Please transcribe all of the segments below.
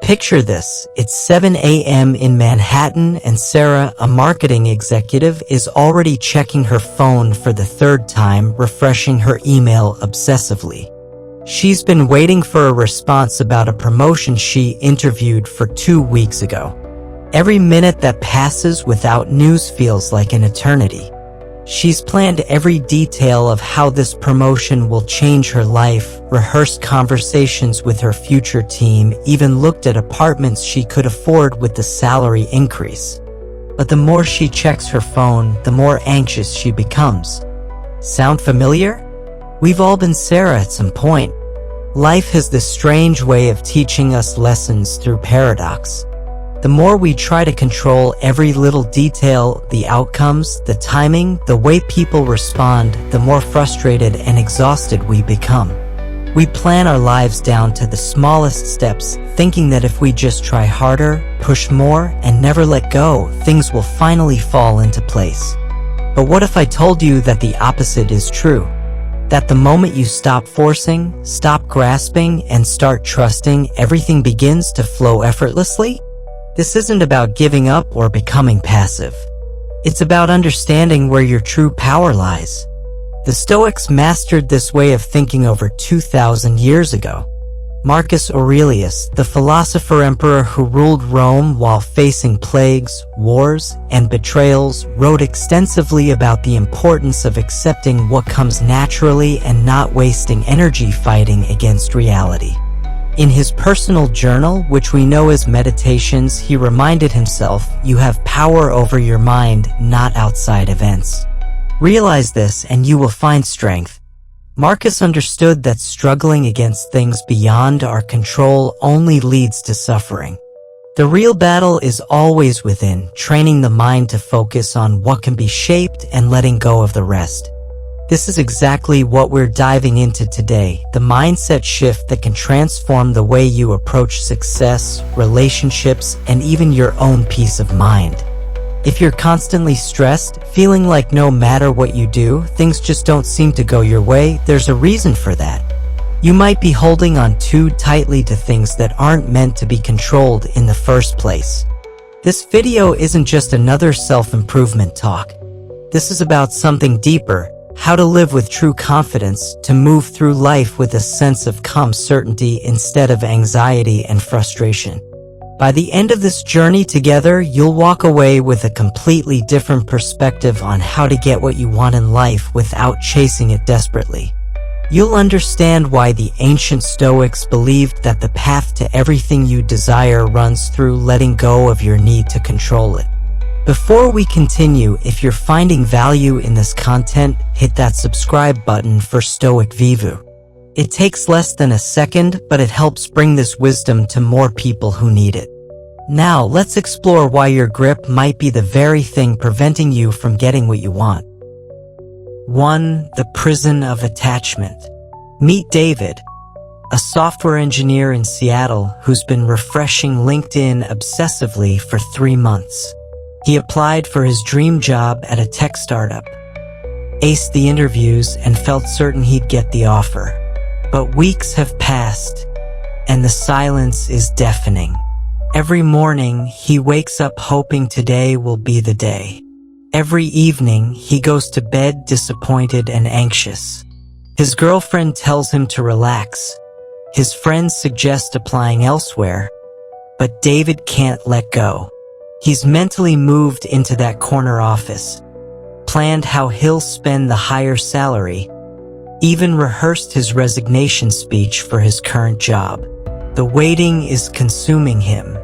Picture this, it's 7 a.m. in Manhattan and Sarah, a marketing executive, is already checking her phone for the third time, refreshing her email obsessively. She's been waiting for a response about a promotion she interviewed for 2 weeks ago. Every minute that passes without news feels like an eternity. She's planned every detail of how this promotion will change her life, rehearsed conversations with her future team, even looked at apartments she could afford with the salary increase. But the more she checks her phone, the more anxious she becomes. Sound familiar? We've all been Sarah at some point. Life has this strange way of teaching us lessons through paradox. The more we try to control every little detail, the outcomes, the timing, the way people respond, the more frustrated and exhausted we become. We plan our lives down to the smallest steps, thinking that if we just try harder, push more, and never let go, things will finally fall into place. But what if I told you that the opposite is true? That the moment you stop forcing, stop grasping, and start trusting, everything begins to flow effortlessly? This isn't about giving up or becoming passive. It's about understanding where your true power lies. The Stoics mastered this way of thinking over 2,000 years ago. Marcus Aurelius, the philosopher-emperor who ruled Rome while facing plagues, wars, and betrayals, wrote extensively about the importance of accepting what comes naturally and not wasting energy fighting against reality. In his personal journal, which we know as Meditations, he reminded himself, "You have power over your mind, not outside events. Realize this and you will find strength." Marcus understood that struggling against things beyond our control only leads to suffering. The real battle is always within, training the mind to focus on what can be shaped and letting go of the rest. This is exactly what we're diving into today, the mindset shift that can transform the way you approach success, relationships, and even your own peace of mind. If you're constantly stressed, feeling like no matter what you do, things just don't seem to go your way, there's a reason for that. You might be holding on too tightly to things that aren't meant to be controlled in the first place. This video isn't just another self-improvement talk. This is about something deeper. How to live with true confidence, to move through life with a sense of calm certainty instead of anxiety and frustration. By the end of this journey together, you'll walk away with a completely different perspective on how to get what you want in life without chasing it desperately. You'll understand why the ancient Stoics believed that the path to everything you desire runs through letting go of your need to control it. Before we continue, if you're finding value in this content, hit that subscribe button for Stoic Vivu. It takes less than a second, but it helps bring this wisdom to more people who need it. Now, let's explore why your grip might be the very thing preventing you from getting what you want. 1. The prison of attachment. Meet David, a software engineer in Seattle who's been refreshing LinkedIn obsessively for 3 months. He applied for his dream job at a tech startup, aced the interviews, and felt certain he'd get the offer. But weeks have passed, and the silence is deafening. Every morning, he wakes up hoping today will be the day. Every evening, he goes to bed disappointed and anxious. His girlfriend tells him to relax. His friends suggest applying elsewhere, but David can't let go. He's mentally moved into that corner office, planned how he'll spend the higher salary, even rehearsed his resignation speech for his current job. The waiting is consuming him.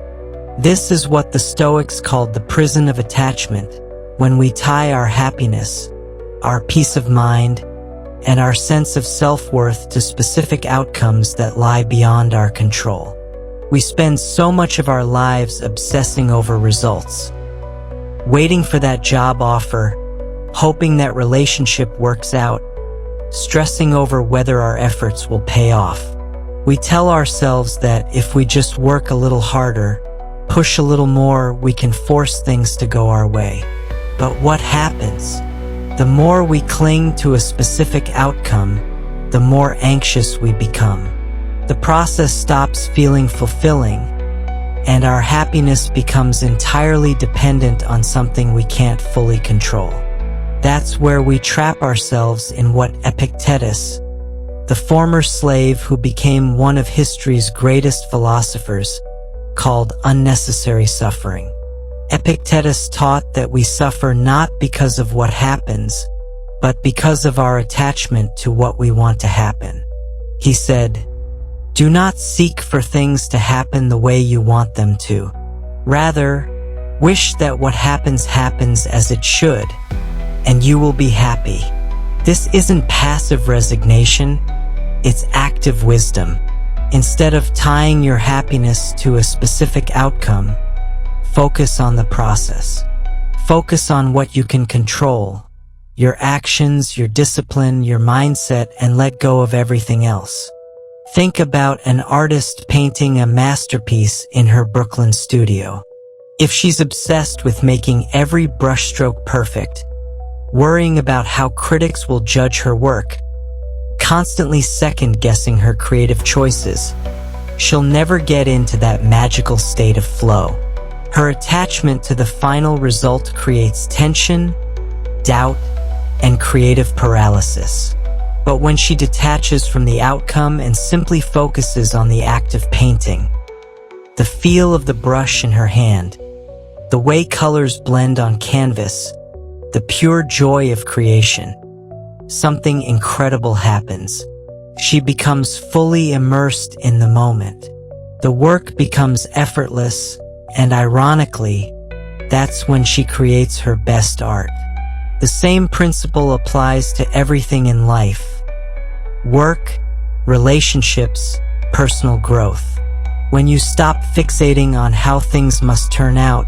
This is what the Stoics called the prison of attachment, when we tie our happiness, our peace of mind, and our sense of self-worth to specific outcomes that lie beyond our control. We spend so much of our lives obsessing over results, waiting for that job offer, hoping that relationship works out, stressing over whether our efforts will pay off. We tell ourselves that if we just work a little harder, push a little more, we can force things to go our way. But what happens? The more we cling to a specific outcome, the more anxious we become. The process stops feeling fulfilling, and our happiness becomes entirely dependent on something we can't fully control. That's where we trap ourselves in what Epictetus, the former slave who became one of history's greatest philosophers, called unnecessary suffering. Epictetus taught that we suffer not because of what happens, but because of our attachment to what we want to happen. He said, "Do not seek for things to happen the way you want them to. Rather, wish that what happens happens as it should, and you will be happy." This isn't passive resignation, it's active wisdom. Instead of tying your happiness to a specific outcome, focus on the process. Focus on what you can control, your actions, your discipline, your mindset, and let go of everything else. Think about an artist painting a masterpiece in her Brooklyn studio. If she's obsessed with making every brushstroke perfect, worrying about how critics will judge her work, constantly second-guessing her creative choices, she'll never get into that magical state of flow. Her attachment to the final result creates tension, doubt, and creative paralysis. But when she detaches from the outcome and simply focuses on the act of painting, the feel of the brush in her hand, the way colors blend on canvas, the pure joy of creation, something incredible happens. She becomes fully immersed in the moment. The work becomes effortless, and ironically, that's when she creates her best art. The same principle applies to everything in life: work, relationships, personal growth. When you stop fixating on how things must turn out,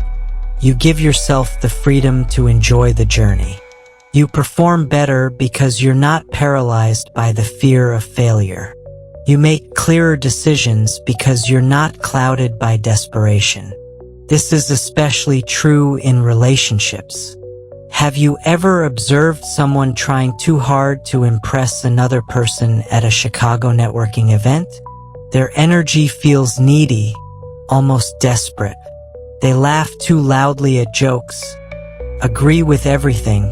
you give yourself the freedom to enjoy the journey. You perform better because you're not paralyzed by the fear of failure. You make clearer decisions because you're not clouded by desperation. This is especially true in relationships. Have you ever observed someone trying too hard to impress another person at a Chicago networking event? Their energy feels needy, almost desperate. They laugh too loudly at jokes, agree with everything,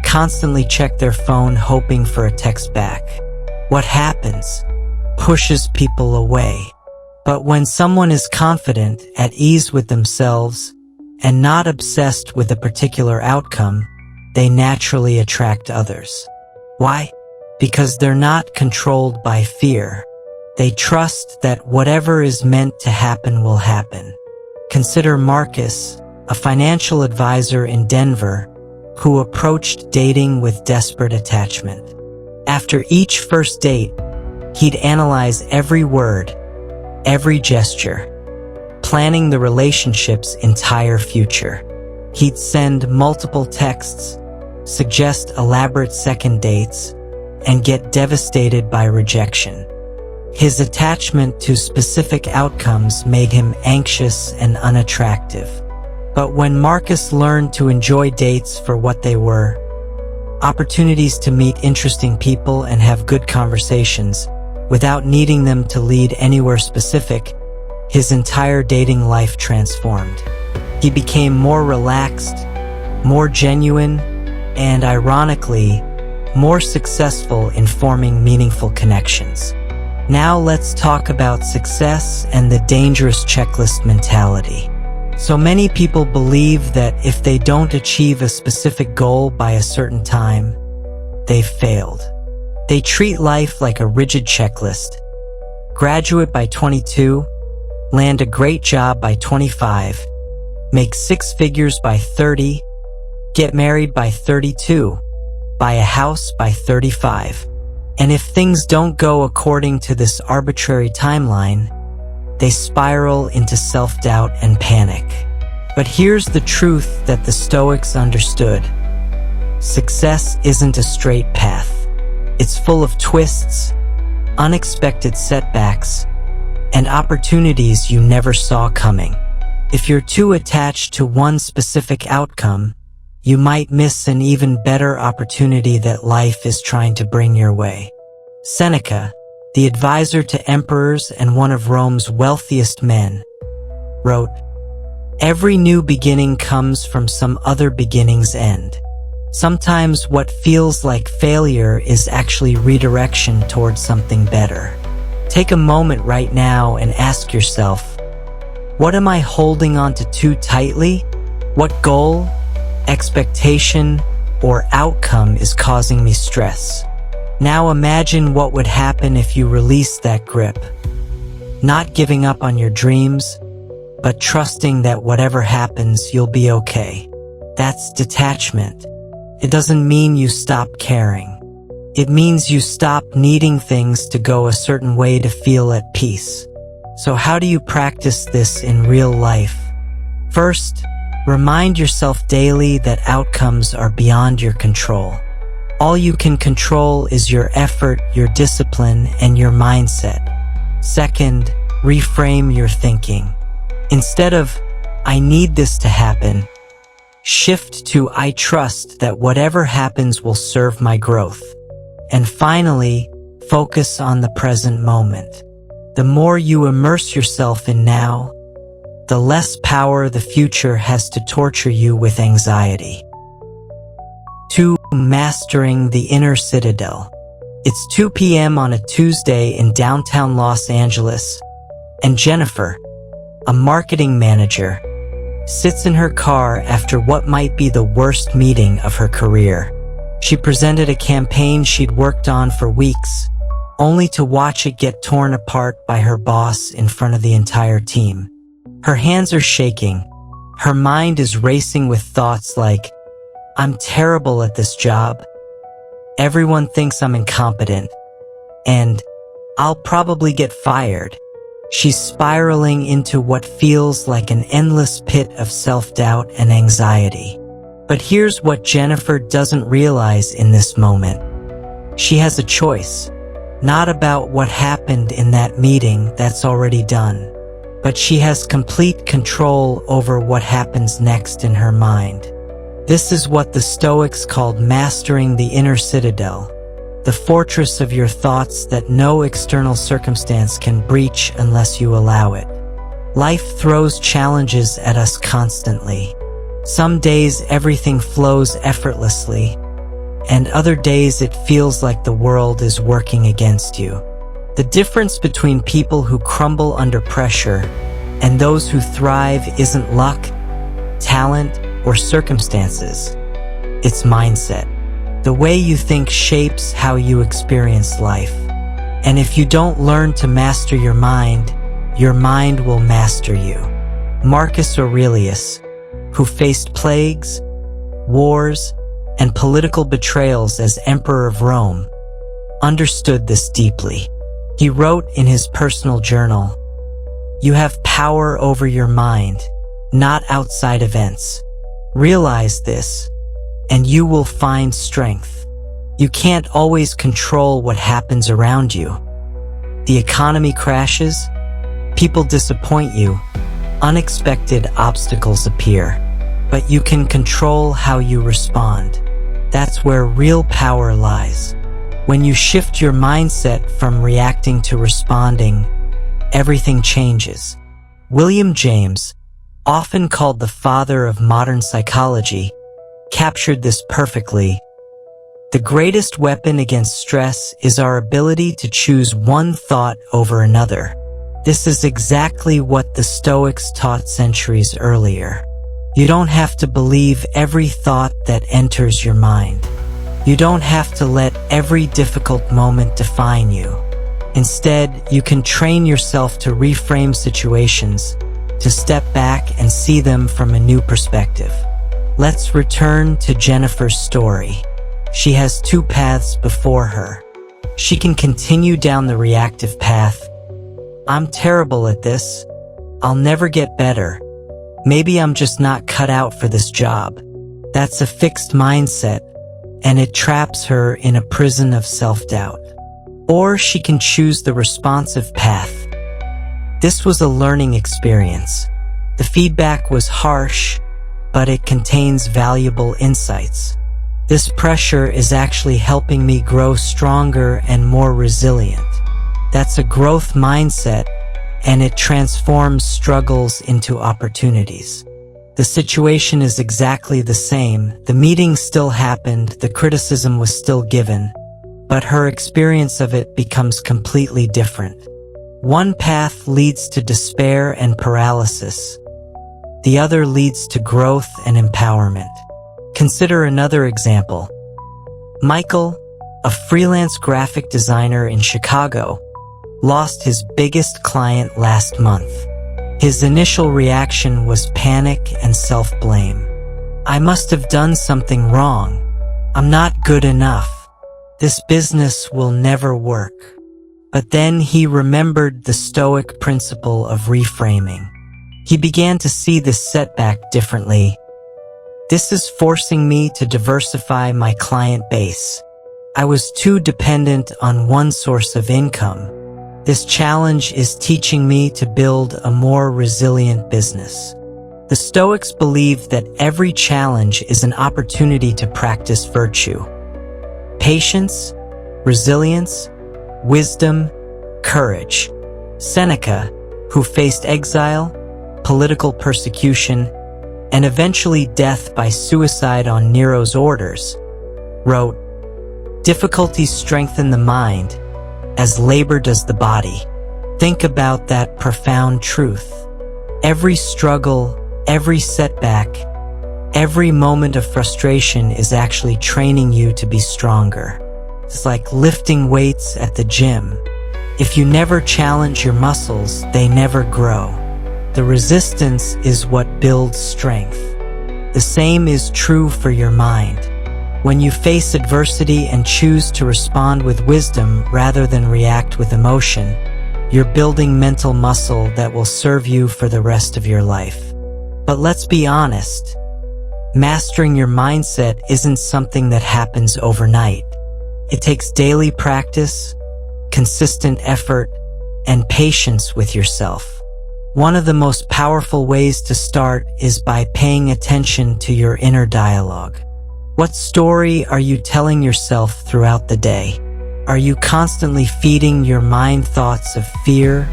constantly check their phone hoping for a text back. What happens? Pushes people away. But when someone is confident, at ease with themselves, and not obsessed with a particular outcome, they naturally attract others. Why? Because they're not controlled by fear. They trust that whatever is meant to happen will happen. Consider Marcus, a financial advisor in Denver, who approached dating with desperate attachment. After each first date, he'd analyze every word, every gesture, planning the relationship's entire future. He'd send multiple texts, suggest elaborate second dates, and get devastated by rejection. His attachment to specific outcomes made him anxious and unattractive. But when Marcus learned to enjoy dates for what they were, opportunities to meet interesting people and have good conversations, without needing them to lead anywhere specific, his entire dating life transformed. He became more relaxed, more genuine, and ironically, more successful in forming meaningful connections. Now let's talk about success and the dangerous checklist mentality. So many people believe that if they don't achieve a specific goal by a certain time, they've failed. They treat life like a rigid checklist. Graduate by 22, land a great job by 25, make 6 figures by 30, get married by 32, buy a house by 35. And if things don't go according to this arbitrary timeline, they spiral into self-doubt and panic. But here's the truth that the Stoics understood. Success isn't a straight path. It's full of twists, unexpected setbacks, and opportunities you never saw coming. If you're too attached to one specific outcome, you might miss an even better opportunity that life is trying to bring your way. Seneca, the advisor to emperors and one of Rome's wealthiest men, wrote, "Every new beginning comes from some other beginning's end. Sometimes what feels like failure is actually redirection towards something better." Take a moment right now and ask yourself, what am I holding on to too tightly? What goal, expectation, or outcome is causing me stress? Now imagine what would happen if you released that grip. Not giving up on your dreams, but trusting that whatever happens, you'll be okay. That's detachment. It doesn't mean you stop caring. It means you stop needing things to go a certain way to feel at peace. So how do you practice this in real life? First, remind yourself daily that outcomes are beyond your control. All you can control is your effort, your discipline, and your mindset. Second, reframe your thinking. Instead of, "I need this to happen," shift to, "I trust that whatever happens will serve my growth." And finally, focus on the present moment. The more you immerse yourself in now, the less power the future has to torture you with anxiety. 2. Mastering the Inner Citadel. It's 2 p.m. on a Tuesday in downtown Los Angeles, and Jennifer, a marketing manager, sits in her car after what might be the worst meeting of her career. She presented a campaign she'd worked on for weeks, only to watch it get torn apart by her boss in front of the entire team. Her hands are shaking. Her mind is racing with thoughts like, "I'm terrible at this job. Everyone thinks I'm incompetent. And I'll probably get fired." She's spiraling into what feels like an endless pit of self-doubt and anxiety. But here's what Jennifer doesn't realize in this moment. She has a choice, not about what happened in that meeting that's already done, but she has complete control over what happens next in her mind. This is what the Stoics called mastering the inner citadel, the fortress of your thoughts that no external circumstance can breach unless you allow it. Life throws challenges at us constantly. Some days everything flows effortlessly, and other days it feels like the world is working against you. The difference between people who crumble under pressure and those who thrive isn't luck, talent, or circumstances. It's mindset. The way you think shapes how you experience life. And if you don't learn to master your mind will master you. Marcus Aurelius, who faced plagues, wars, and political betrayals as Emperor of Rome, understood this deeply. He wrote in his personal journal, "You have power over your mind, not outside events. Realize this, and you will find strength." You can't always control what happens around you. The economy crashes, people disappoint you, unexpected obstacles appear, but you can control how you respond. That's where real power lies. When you shift your mindset from reacting to responding, everything changes. William James, often called the father of modern psychology, captured this perfectly. The greatest weapon against stress is our ability to choose one thought over another. This is exactly what the Stoics taught centuries earlier. You don't have to believe every thought that enters your mind. You don't have to let every difficult moment define you. Instead, you can train yourself to reframe situations, to step back and see them from a new perspective. Let's return to Jennifer's story. She has two paths before her. She can continue down the reactive path. "I'm terrible at this. I'll never get better. Maybe I'm just not cut out for this job." That's a fixed mindset, and it traps her in a prison of self-doubt. Or she can choose the responsive path. This was a learning experience. The feedback was harsh, but it contains valuable insights. This pressure is actually helping me grow stronger and more resilient. That's a growth mindset, and it transforms struggles into opportunities. The situation is exactly the same. The meeting still happened, the criticism was still given, but her experience of it becomes completely different. One path leads to despair and paralysis. The other leads to growth and empowerment. Consider another example. Michael, a freelance graphic designer in Chicago, lost his biggest client last month. His initial reaction was panic and self-blame. I must have done something wrong. I'm not good enough. This business will never work. But then he remembered the Stoic principle of reframing. He began to see this setback differently. This is forcing me to diversify my client base. I was too dependent on one source of income. This challenge is teaching me to build a more resilient business. The Stoics believe that every challenge is an opportunity to practice virtue. Patience, resilience, wisdom, courage. Seneca, who faced exile, political persecution, and eventually death by suicide on Nero's orders, wrote, "Difficulties strengthen the mind, as labor does the body." Think about that profound truth. Every struggle, every setback, every moment of frustration is actually training you to be stronger. It's like lifting weights at the gym. If you never challenge your muscles, they never grow. The resistance is what builds strength. The same is true for your mind. When you face adversity and choose to respond with wisdom rather than react with emotion, you're building mental muscle that will serve you for the rest of your life. But let's be honest, mastering your mindset isn't something that happens overnight. It takes daily practice, consistent effort, and patience with yourself. One of the most powerful ways to start is by paying attention to your inner dialogue. What story are you telling yourself throughout the day? Are you constantly feeding your mind thoughts of fear,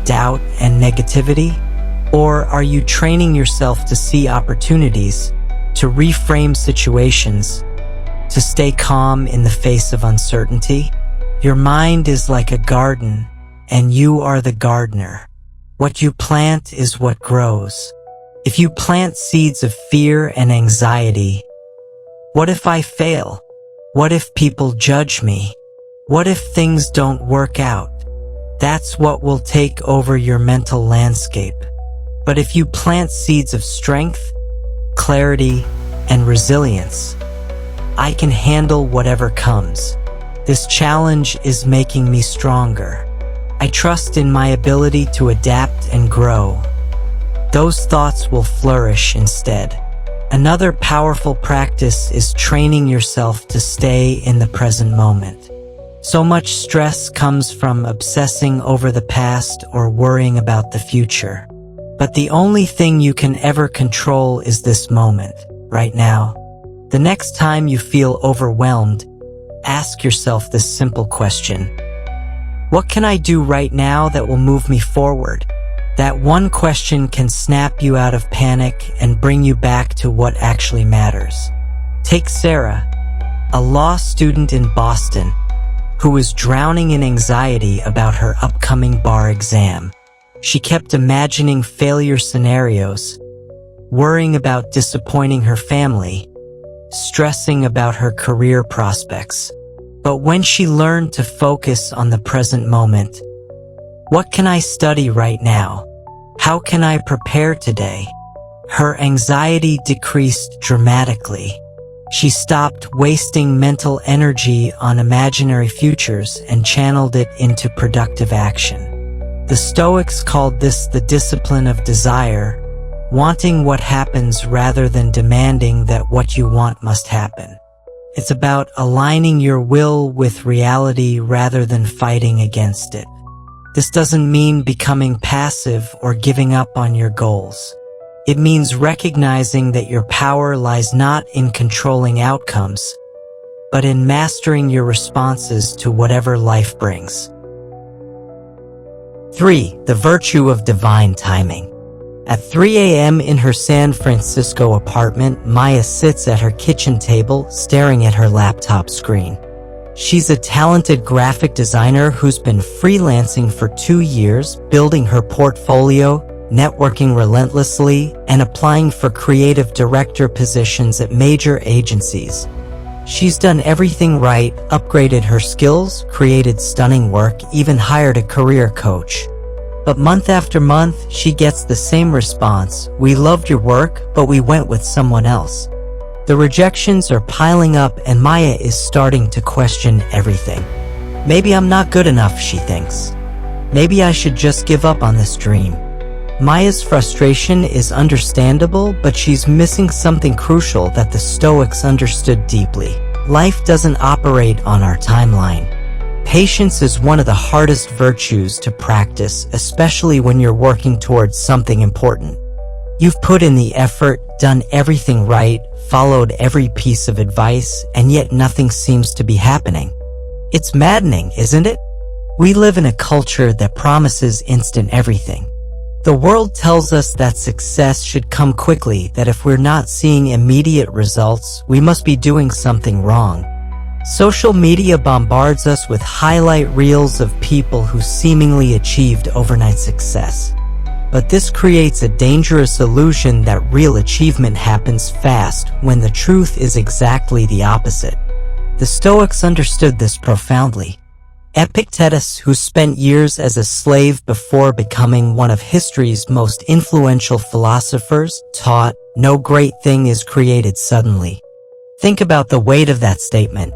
doubt, and negativity? Or are you training yourself to see opportunities, to reframe situations, to stay calm in the face of uncertainty? Your mind is like a garden, and you are the gardener. What you plant is what grows. If you plant seeds of fear and anxiety, what if I fail? What if people judge me? What if things don't work out? That's what will take over your mental landscape. But if you plant seeds of strength, clarity, and resilience, I can handle whatever comes. This challenge is making me stronger. I trust in my ability to adapt and grow. Those thoughts will flourish instead. Another powerful practice is training yourself to stay in the present moment. So much stress comes from obsessing over the past or worrying about the future. But the only thing you can ever control is this moment, right now. The next time you feel overwhelmed, ask yourself this simple question. What can I do right now that will move me forward? That one question can snap you out of panic and bring you back to what actually matters. Take Sarah, a law student in Boston, who was drowning in anxiety about her upcoming bar exam. She kept imagining failure scenarios, worrying about disappointing her family, stressing about her career prospects. But when she learned to focus on the present moment, what can I study right now? How can I prepare today? Her anxiety decreased dramatically. She stopped wasting mental energy on imaginary futures and channeled it into productive action. The Stoics called this the discipline of desire, wanting what happens rather than demanding that what you want must happen. It's about aligning your will with reality rather than fighting against it. This doesn't mean becoming passive or giving up on your goals. It means recognizing that your power lies not in controlling outcomes, but in mastering your responses to whatever life brings. 3. The virtue of divine timing. At 3 a.m. in her San Francisco apartment, Maya sits at her kitchen table, staring at her laptop screen. She's a talented graphic designer who's been freelancing for 2 years, building her portfolio, networking relentlessly, and applying for creative director positions at major agencies. She's done everything right, upgraded her skills, created stunning work, even hired a career coach. But month after month, she gets the same response: "We loved your work, but we went with someone else." The rejections are piling up and Maya is starting to question everything. Maybe I'm not good enough, she thinks. Maybe I should just give up on this dream. Maya's frustration is understandable, but she's missing something crucial that the Stoics understood deeply. Life doesn't operate on our timeline. Patience is one of the hardest virtues to practice, especially when you're working towards something important. You've put in the effort, done everything right, followed every piece of advice, and yet nothing seems to be happening. It's maddening, isn't it? We live in a culture that promises instant everything. The world tells us that success should come quickly, that if we're not seeing immediate results, we must be doing something wrong. Social media bombards us with highlight reels of people who seemingly achieved overnight success. But this creates a dangerous illusion that real achievement happens fast, when the truth is exactly the opposite. The Stoics understood this profoundly. Epictetus, who spent years as a slave before becoming one of history's most influential philosophers, taught, "No great thing is created suddenly." Think about the weight of that statement.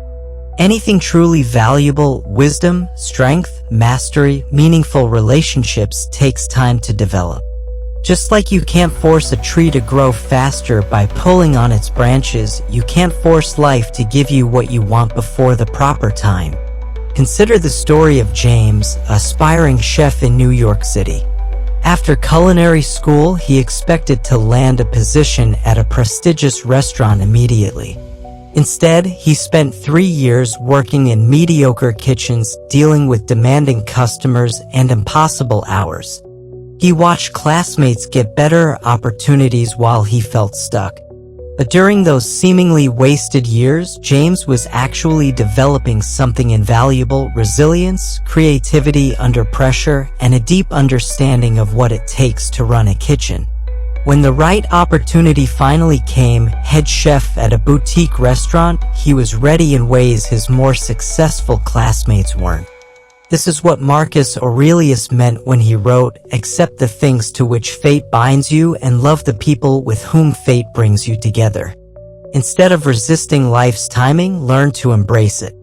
Anything truly valuable, wisdom, strength, mastery, meaningful relationships, takes time to develop. Just like you can't force a tree to grow faster by pulling on its branches, you can't force life to give you what you want before the proper time. Consider the story of James, an aspiring chef in New York City. After culinary school, he expected to land a position at a prestigious restaurant immediately. Instead, he spent 3 years working in mediocre kitchens, dealing with demanding customers and impossible hours. He watched classmates get better opportunities while he felt stuck. But during those seemingly wasted years, James was actually developing something invaluable: resilience, creativity under pressure, and a deep understanding of what it takes to run a kitchen. When the right opportunity finally came, head chef at a boutique restaurant, he was ready in ways his more successful classmates weren't. This is what Marcus Aurelius meant when he wrote, "Accept the things to which fate binds you and love the people with whom fate brings you together." Instead of resisting life's timing, learn to embrace it.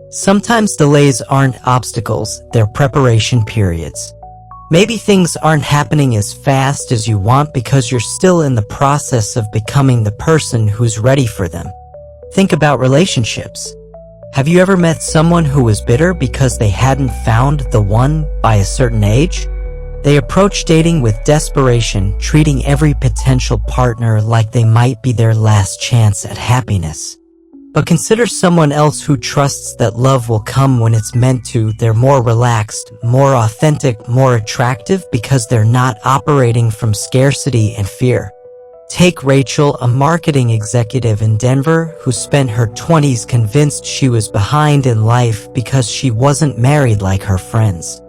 Sometimes delays aren't obstacles, they're preparation periods. Maybe things aren't happening as fast as you want because you're still in the process of becoming the person who's ready for them. Think about relationships. Have you ever met someone who was bitter because they hadn't found the one by a certain age? They approach dating with desperation, treating every potential partner like they might be their last chance at happiness. But consider someone else who trusts that love will come when it's meant to. They're more relaxed, more authentic, more attractive because they're not operating from scarcity and fear. Take Rachel, a marketing executive in Denver who spent her 20s convinced she was behind in life because she wasn't married like her friends.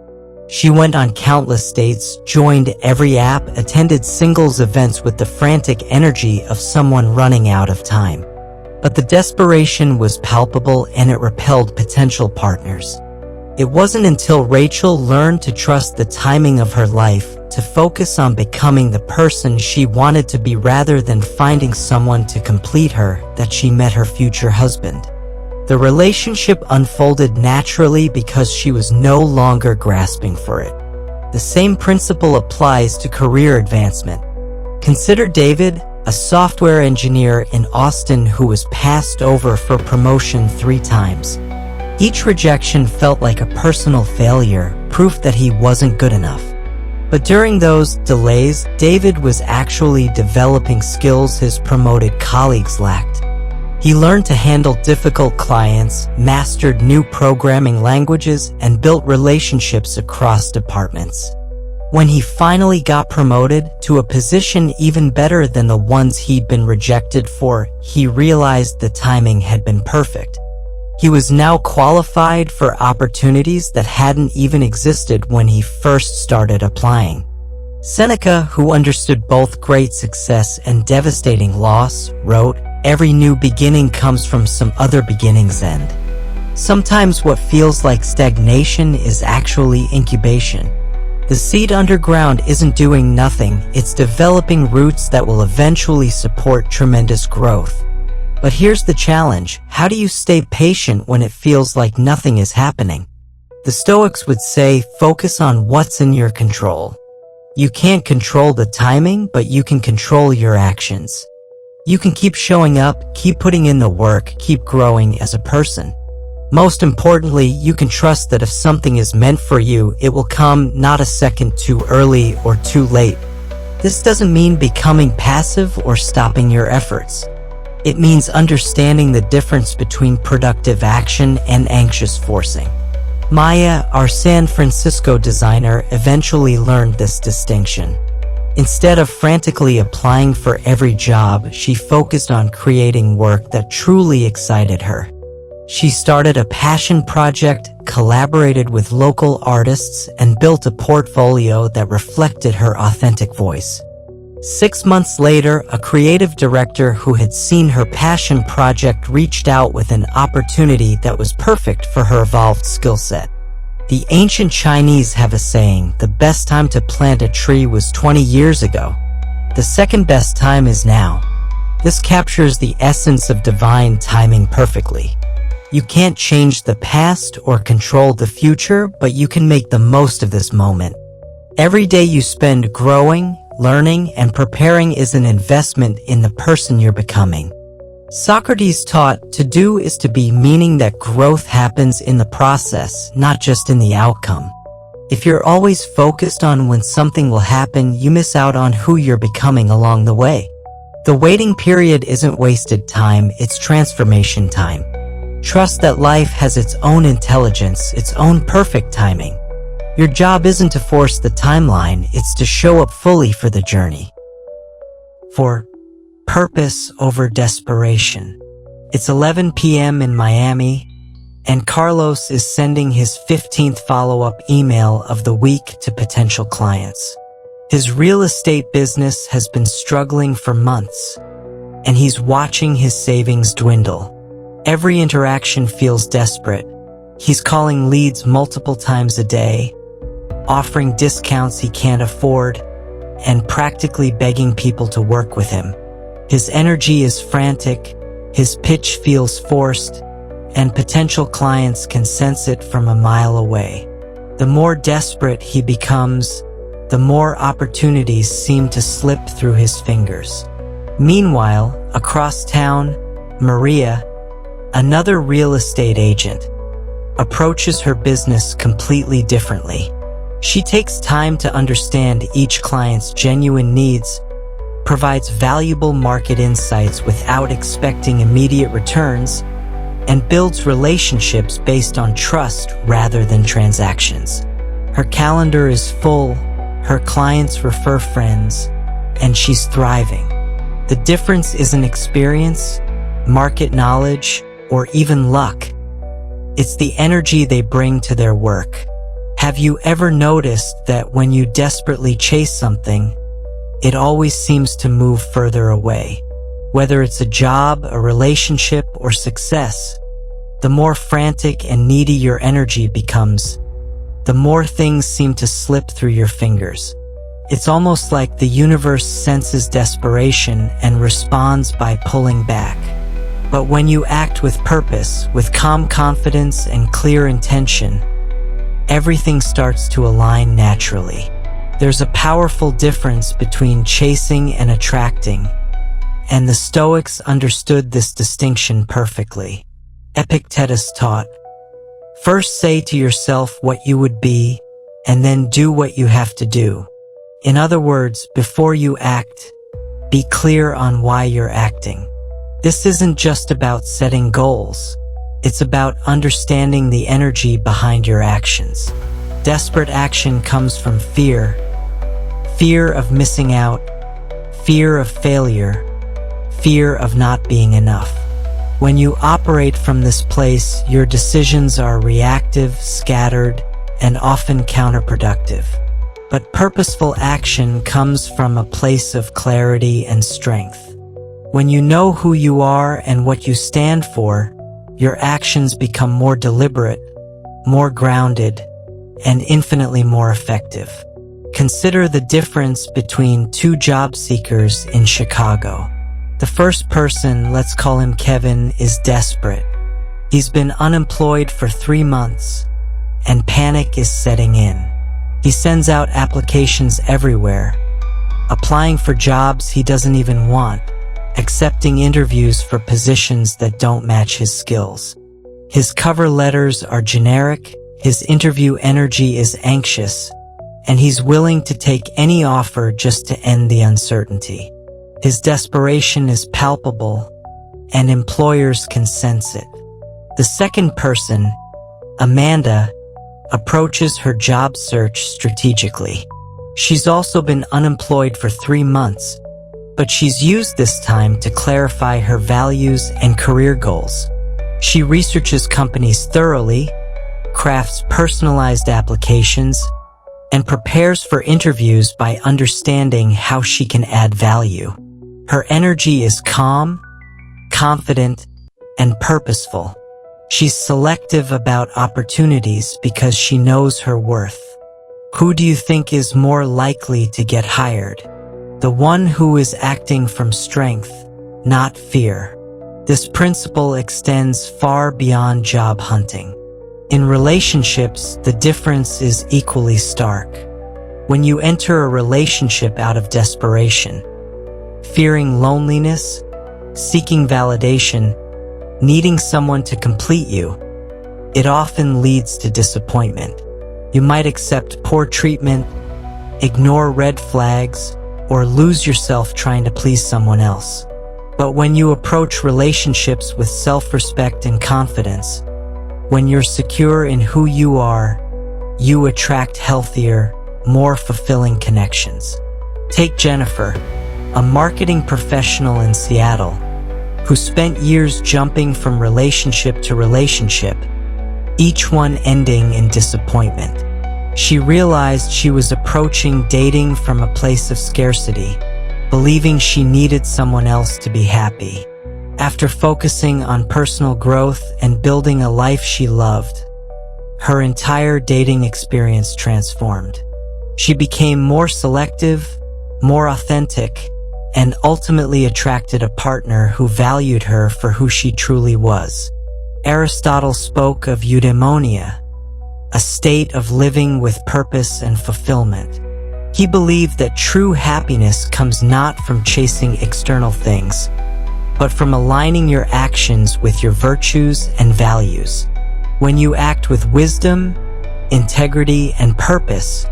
She went on countless dates, joined every app, attended singles events with the frantic energy of someone running out of time. But the desperation was palpable and it repelled potential partners. It wasn't until Rachel learned to trust the timing of her life, to focus on becoming the person she wanted to be rather than finding someone to complete her, that she met her future husband. The relationship unfolded naturally because she was no longer grasping for it. The same principle applies to career advancement. Consider David, a software engineer in Austin who was passed over for promotion 3 times. Each rejection felt like a personal failure, proof that he wasn't good enough. But during those delays, David was actually developing skills his promoted colleagues lacked. He learned to handle difficult clients, mastered new programming languages, and built relationships across departments. When he finally got promoted to a position even better than the ones he'd been rejected for, he realized the timing had been perfect. He was now qualified for opportunities that hadn't even existed when he first started applying. Seneca, who understood both great success and devastating loss, wrote, "Every new beginning comes from some other beginning's end." Sometimes what feels like stagnation is actually incubation. The seed underground isn't doing nothing, it's developing roots that will eventually support tremendous growth. But here's the challenge: how do you stay patient when it feels like nothing is happening? The Stoics would say, focus on what's in your control. You can't control the timing, but you can control your actions. You can keep showing up, keep putting in the work, keep growing as a person. Most importantly, you can trust that if something is meant for you, it will come, not a second too early or too late. This doesn't mean becoming passive or stopping your efforts. It means understanding the difference between productive action and anxious forcing. Maya, our San Francisco designer, eventually learned this distinction. Instead of frantically applying for every job, she focused on creating work that truly excited her. She started a passion project, collaborated with local artists, and built a portfolio that reflected her authentic voice. 6 months later, a creative director who had seen her passion project reached out with an opportunity that was perfect for her evolved skill set. The ancient Chinese have a saying, the best time to plant a tree was 20 years ago. The second best time is now. This captures the essence of divine timing perfectly. You can't change the past or control the future, but you can make the most of this moment. Every day you spend growing, learning, and preparing is an investment in the person you're becoming. Socrates taught, to do is to be, meaning that growth happens in the process, not just in the outcome. If you're always focused on when something will happen, you miss out on who you're becoming along the way. The waiting period isn't wasted time, it's transformation time. Trust that life has its own intelligence, its own perfect timing. Your job isn't to force the timeline, it's to show up fully for the journey. 4. Purpose over desperation. It's 11 p.m. in Miami, and Carlos is sending his 15th follow-up email of the week to potential clients. His real estate business has been struggling for months, and he's watching his savings dwindle. Every interaction feels desperate. He's calling leads multiple times a day, offering discounts he can't afford, and practically begging people to work with him. His energy is frantic, his pitch feels forced, and potential clients can sense it from a mile away. The more desperate he becomes, the more opportunities seem to slip through his fingers. Meanwhile, across town, Maria, another real estate agent, approaches her business completely differently. She takes time to understand each client's genuine needs, provides valuable market insights without expecting immediate returns, and builds relationships based on trust rather than transactions. Her calendar is full, her clients refer friends, and she's thriving. The difference isn't experience, market knowledge, or even luck. It's the energy they bring to their work. Have you ever noticed that when you desperately chase something, it always seems to move further away? Whether it's a job, a relationship, or success, the more frantic and needy your energy becomes, the more things seem to slip through your fingers. It's almost like the universe senses desperation and responds by pulling back. But when you act with purpose, with calm confidence and clear intention, everything starts to align naturally. There's a powerful difference between chasing and attracting, and the Stoics understood this distinction perfectly. Epictetus taught, "First say to yourself what you would be, and then do what you have to do." In other words, before you act, be clear on why you're acting. This isn't just about setting goals. It's about understanding the energy behind your actions. Desperate action comes from fear. Fear of missing out, fear of failure, fear of not being enough. When you operate from this place, your decisions are reactive, scattered, and often counterproductive. But purposeful action comes from a place of clarity and strength. When you know who you are and what you stand for, your actions become more deliberate, more grounded, and infinitely more effective. Consider the difference between two job seekers in Chicago. The first person, let's call him Kevin, is desperate. He's been unemployed for 3 months, and panic is setting in. He sends out applications everywhere, applying for jobs he doesn't even want, accepting interviews for positions that don't match his skills. His cover letters are generic, his interview energy is anxious, and he's willing to take any offer just to end the uncertainty. His desperation is palpable, and employers can sense it. The second person, Amanda, approaches her job search strategically. She's also been unemployed for 3 months, but she's used this time to clarify her values and career goals. She researches companies thoroughly, crafts personalized applications, and prepares for interviews by understanding how she can add value. Her energy is calm, confident, and purposeful. She's selective about opportunities because she knows her worth. Who do you think is more likely to get hired? The one who is acting from strength, not fear. This principle extends far beyond job hunting. In relationships, the difference is equally stark. When you enter a relationship out of desperation, fearing loneliness, seeking validation, needing someone to complete you, it often leads to disappointment. You might accept poor treatment, ignore red flags, or lose yourself trying to please someone else. But when you approach relationships with self-respect and confidence, when you're secure in who you are, you attract healthier, more fulfilling connections. Take Jennifer, a marketing professional in Seattle, who spent years jumping from relationship to relationship, each one ending in disappointment. She realized she was approaching dating from a place of scarcity, believing she needed someone else to be happy. After focusing on personal growth and building a life she loved, her entire dating experience transformed. She became more selective, more authentic, and ultimately attracted a partner who valued her for who she truly was. Aristotle spoke of eudaimonia, a state of living with purpose and fulfillment. He believed that true happiness comes not from chasing external things, but from aligning your actions with your virtues and values. When you act with wisdom, integrity, and purpose,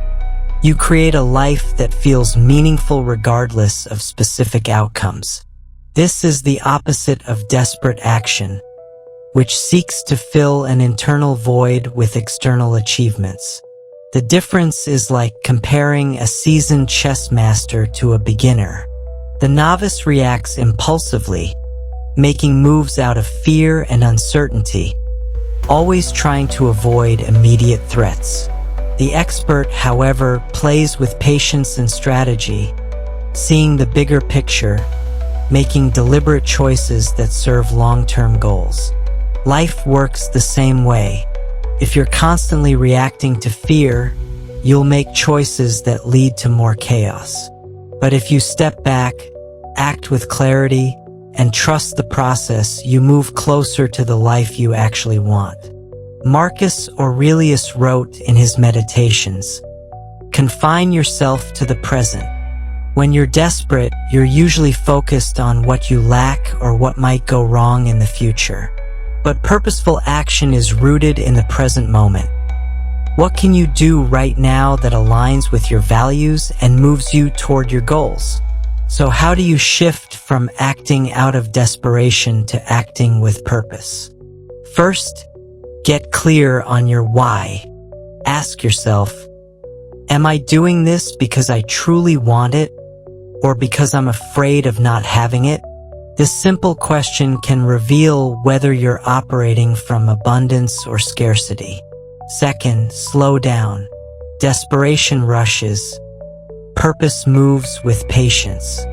you create a life that feels meaningful regardless of specific outcomes. This is the opposite of desperate action, which seeks to fill an internal void with external achievements. The difference is like comparing a seasoned chess master to a beginner. The novice reacts impulsively, making moves out of fear and uncertainty, always trying to avoid immediate threats. The expert, however, plays with patience and strategy, seeing the bigger picture, making deliberate choices that serve long-term goals. Life works the same way. If you're constantly reacting to fear, you'll make choices that lead to more chaos. But if you step back, act with clarity, and trust the process, you move closer to the life you actually want. Marcus Aurelius wrote in his Meditations, "Confine yourself to the present. When you're desperate, you're usually focused on what you lack or what might go wrong in the future. But purposeful action is rooted in the present moment. What can you do right now that aligns with your values and moves you toward your goals?" So how do you shift from acting out of desperation to acting with purpose? First, get clear on your why. Ask yourself, am I doing this because I truly want it, or because I'm afraid of not having it? This simple question can reveal whether you're operating from abundance or scarcity. Second, slow down. Desperation rushes. Purpose moves with patience.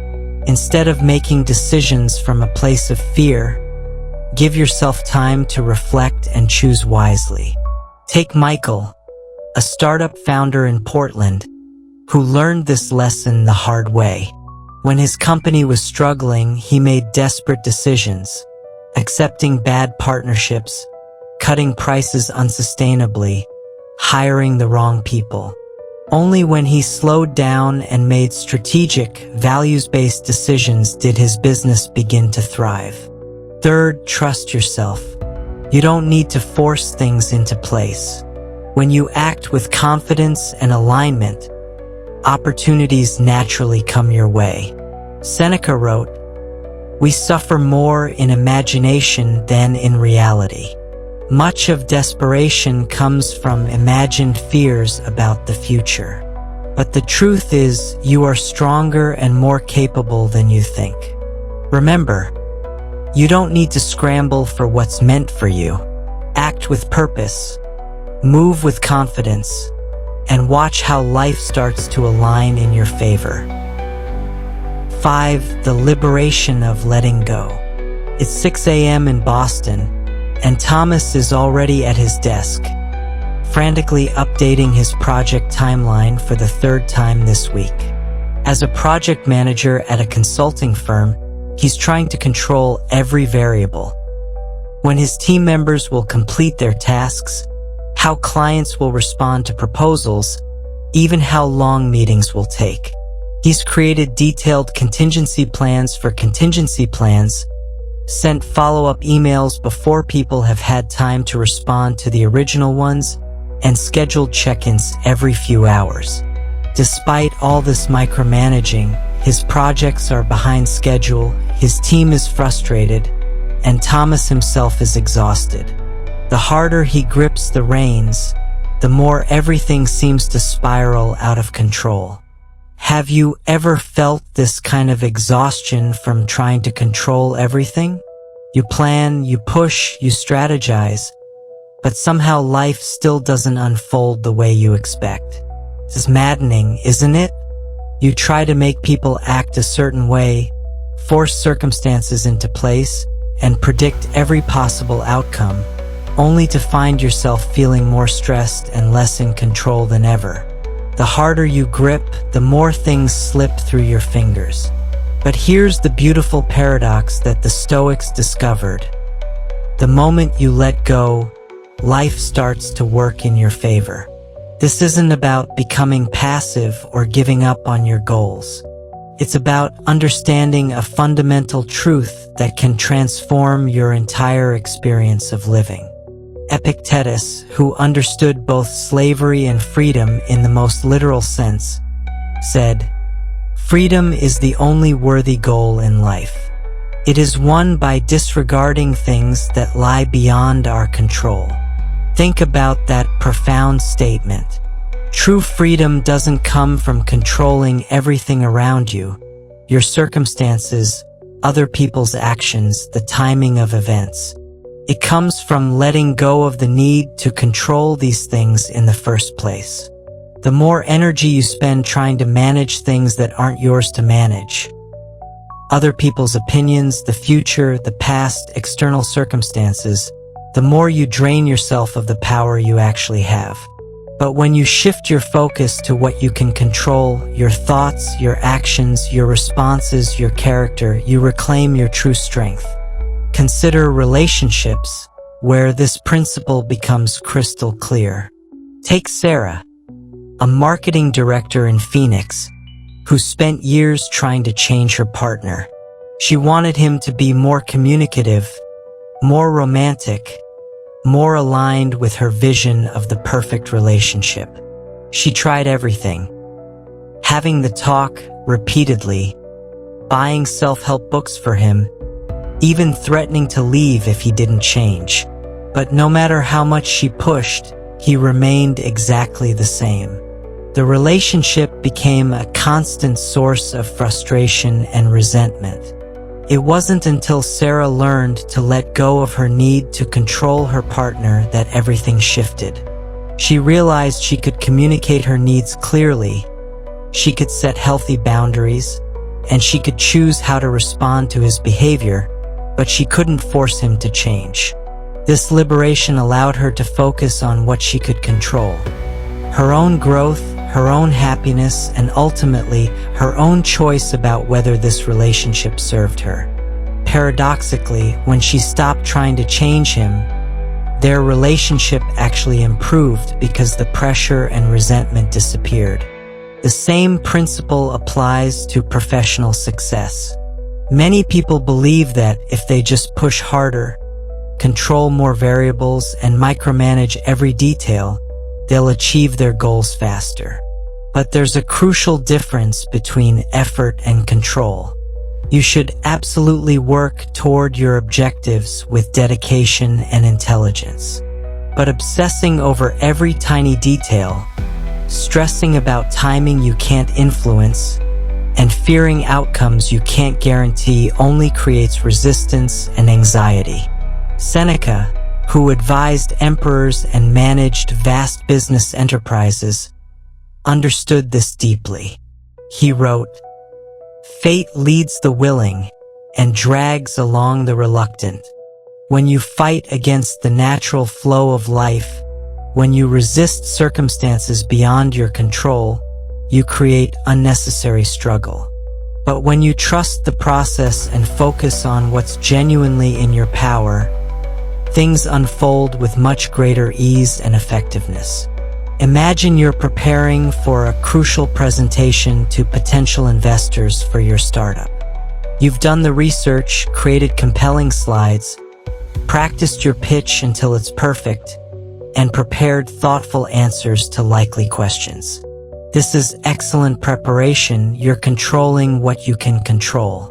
Instead of making decisions from a place of fear, give yourself time to reflect and choose wisely. Take Michael, a startup founder in Portland, who learned this lesson the hard way. When his company was struggling, he made desperate decisions, accepting bad partnerships, cutting prices unsustainably, hiring the wrong people. Only when he slowed down and made strategic, values-based decisions did his business begin to thrive. Third, trust yourself. You don't need to force things into place. When you act with confidence and alignment, opportunities naturally come your way. Seneca wrote, "We suffer more in imagination than in reality." Much of desperation comes from imagined fears about the future. But the truth is, you are stronger and more capable than you think. Remember, you don't need to scramble for what's meant for you. Act with purpose, move with confidence, and watch how life starts to align in your favor. 5. The liberation of letting go. It's 6 a.m. in Boston, and Thomas is already at his desk, frantically updating his project timeline for the third time this week. As a project manager at a consulting firm, he's trying to control every variable. When his team members will complete their tasks, how clients will respond to proposals, even how long meetings will take. He's created detailed contingency plans for contingency plans, sent follow-up emails before people have had time to respond to the original ones, and scheduled check-ins every few hours. Despite all this micromanaging, his projects are behind schedule, his team is frustrated, and Thomas himself is exhausted. The harder he grips the reins, the more everything seems to spiral out of control. Have you ever felt this kind of exhaustion from trying to control everything? You plan, you push, you strategize, but somehow life still doesn't unfold the way you expect. It's maddening, isn't it? You try to make people act a certain way, force circumstances into place, and predict every possible outcome, only to find yourself feeling more stressed and less in control than ever. The harder you grip, the more things slip through your fingers. But here's the beautiful paradox that the Stoics discovered. The moment you let go, life starts to work in your favor. This isn't about becoming passive or giving up on your goals. It's about understanding a fundamental truth that can transform your entire experience of living. Epictetus, who understood both slavery and freedom in the most literal sense, said, "Freedom is the only worthy goal in life. It is won by disregarding things that lie beyond our control." Think about that profound statement. True freedom doesn't come from controlling everything around you, your circumstances, other people's actions, the timing of events. It comes from letting go of the need to control these things in the first place. The more energy you spend trying to manage things that aren't yours to manage, other people's opinions, the future, the past, external circumstances, the more you drain yourself of the power you actually have. But when you shift your focus to what you can control, your thoughts, your actions, your responses, your character, you reclaim your true strength. Consider relationships, where this principle becomes crystal clear. Take Sarah, a marketing director in Phoenix, who spent years trying to change her partner. She wanted him to be more communicative, more romantic, more aligned with her vision of the perfect relationship. She tried everything. Having the talk repeatedly, buying self-help books for him, even threatening to leave if he didn't change. But no matter how much she pushed, he remained exactly the same. The relationship became a constant source of frustration and resentment. It wasn't until Sarah learned to let go of her need to control her partner that everything shifted. She realized she could communicate her needs clearly, she could set healthy boundaries, and she could choose how to respond to his behavior, but she couldn't force him to change. This liberation allowed her to focus on what she could control: her own growth, her own happiness, and ultimately, her own choice about whether this relationship served her. Paradoxically, when she stopped trying to change him, their relationship actually improved because the pressure and resentment disappeared. The same principle applies to professional success. Many people believe that if they just push harder, control more variables, and micromanage every detail, they'll achieve their goals faster. But there's a crucial difference between effort and control. You should absolutely work toward your objectives with dedication and intelligence. But obsessing over every tiny detail, stressing about timing you can't influence, and fearing outcomes you can't guarantee only creates resistance and anxiety. Seneca, who advised emperors and managed vast business enterprises, understood this deeply. He wrote, "Fate leads the willing and drags along the reluctant. When you fight against the natural flow of life, when you resist circumstances beyond your control, you create unnecessary struggle. But when you trust the process and focus on what's genuinely in your power, things unfold with much greater ease and effectiveness." Imagine you're preparing for a crucial presentation to potential investors for your startup. You've done the research, created compelling slides, practiced your pitch until it's perfect, and prepared thoughtful answers to likely questions. This is excellent preparation. You're controlling what you can control.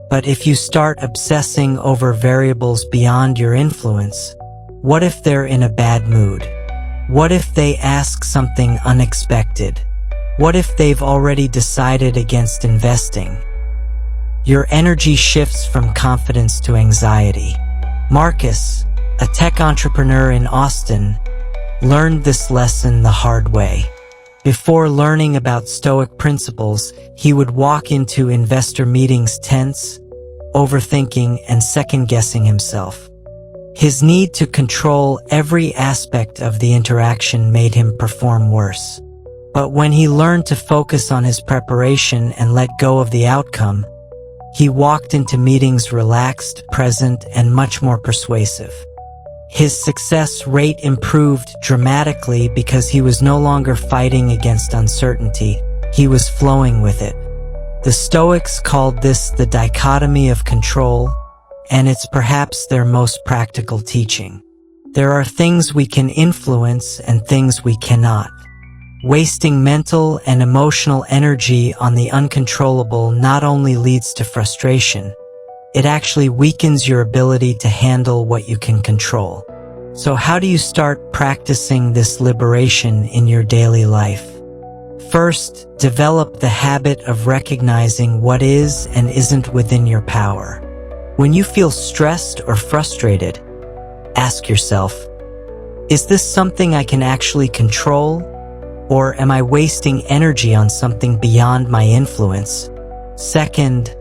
But if you start obsessing over variables beyond your influence, what if they're in a bad mood? What if they ask something unexpected? What if they've already decided against investing? Your energy shifts from confidence to anxiety. Marcus, a tech entrepreneur in Austin, learned this lesson the hard way. Before learning about Stoic principles, he would walk into investor meetings tense, overthinking, and second-guessing himself. His need to control every aspect of the interaction made him perform worse. But when he learned to focus on his preparation and let go of the outcome, he walked into meetings relaxed, present, and much more persuasive. His success rate improved dramatically because he was no longer fighting against uncertainty, he was flowing with it. The Stoics called this the dichotomy of control, and it's perhaps their most practical teaching. There are things we can influence and things we cannot. Wasting mental and emotional energy on the uncontrollable not only leads to frustration, it actually weakens your ability to handle what you can control. So how do you start practicing this liberation in your daily life? First, develop the habit of recognizing what is and isn't within your power. When you feel stressed or frustrated, ask yourself, is this something I can actually control? Or am I wasting energy on something beyond my influence? Second,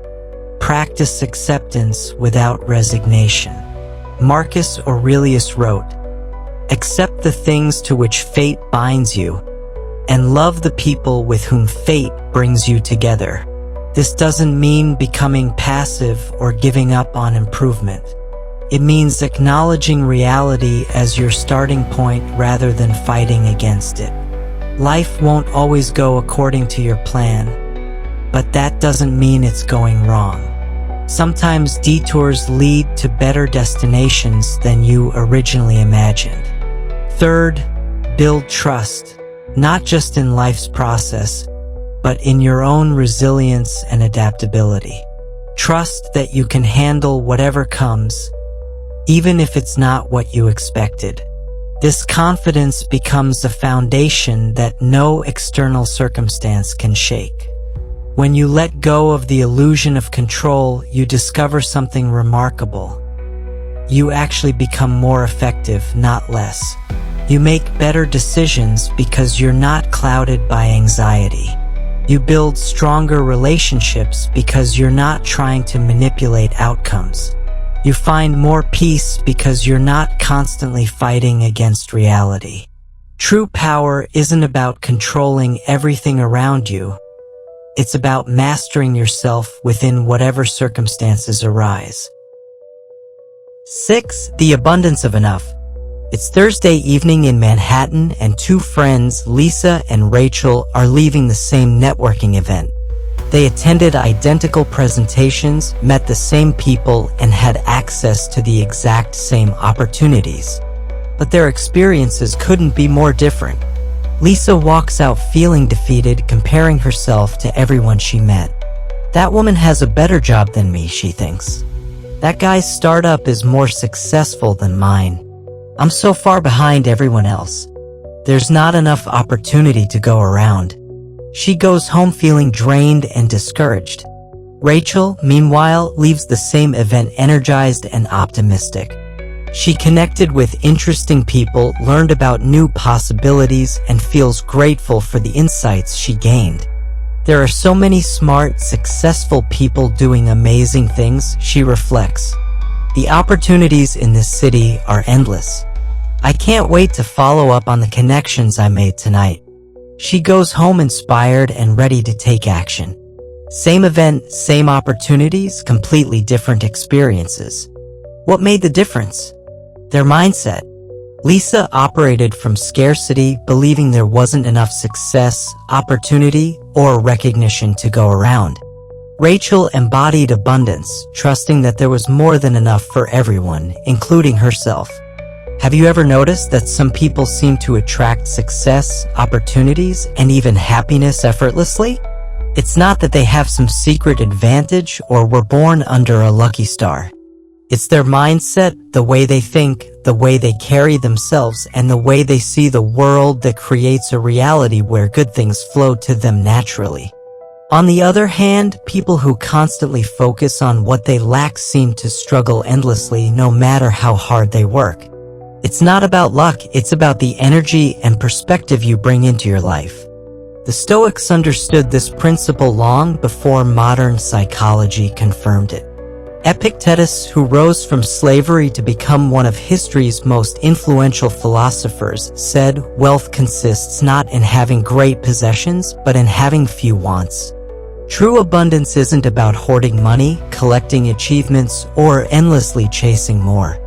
practice acceptance without resignation. Marcus Aurelius wrote, "Accept the things to which fate binds you, and love the people with whom fate brings you together." This doesn't mean becoming passive or giving up on improvement. It means acknowledging reality as your starting point rather than fighting against it. Life won't always go according to your plan, but that doesn't mean it's going wrong. Sometimes detours lead to better destinations than you originally imagined. Third, build trust, not just in life's process, but in your own resilience and adaptability. Trust that you can handle whatever comes, even if it's not what you expected. This confidence becomes a foundation that no external circumstance can shake. When you let go of the illusion of control, you discover something remarkable. You actually become more effective, not less. You make better decisions because you're not clouded by anxiety. You build stronger relationships because you're not trying to manipulate outcomes. You find more peace because you're not constantly fighting against reality. True power isn't about controlling everything around you. It's about mastering yourself within whatever circumstances arise. 6. The abundance of enough. It's Thursday evening in Manhattan, and two friends, Lisa and Rachel, are leaving the same networking event. They attended identical presentations, met the same people, and had access to the exact same opportunities. But their experiences couldn't be more different. Lisa walks out feeling defeated, comparing herself to everyone she met. That woman has a better job than me, she thinks. That guy's startup is more successful than mine. I'm so far behind everyone else. There's not enough opportunity to go around. She goes home feeling drained and discouraged. Rachel, meanwhile, leaves the same event energized and optimistic. She connected with interesting people, learned about new possibilities, and feels grateful for the insights she gained. There are so many smart, successful people doing amazing things, she reflects. The opportunities in this city are endless. I can't wait to follow up on the connections I made tonight. She goes home inspired and ready to take action. Same event, same opportunities, completely different experiences. What made the difference? Their mindset. Lisa operated from scarcity, believing there wasn't enough success, opportunity, or recognition to go around. Rachel embodied abundance, trusting that there was more than enough for everyone, including herself. Have you ever noticed that some people seem to attract success, opportunities, and even happiness effortlessly? It's not that they have some secret advantage or were born under a lucky star. It's their mindset, the way they think, the way they carry themselves, and the way they see the world that creates a reality where good things flow to them naturally. On the other hand, people who constantly focus on what they lack seem to struggle endlessly no matter how hard they work. It's not about luck, it's about the energy and perspective you bring into your life. The Stoics understood this principle long before modern psychology confirmed it. Epictetus, who rose from slavery to become one of history's most influential philosophers, said, "Wealth consists not in having great possessions, but in having few wants." True abundance isn't about hoarding money, collecting achievements, or endlessly chasing more.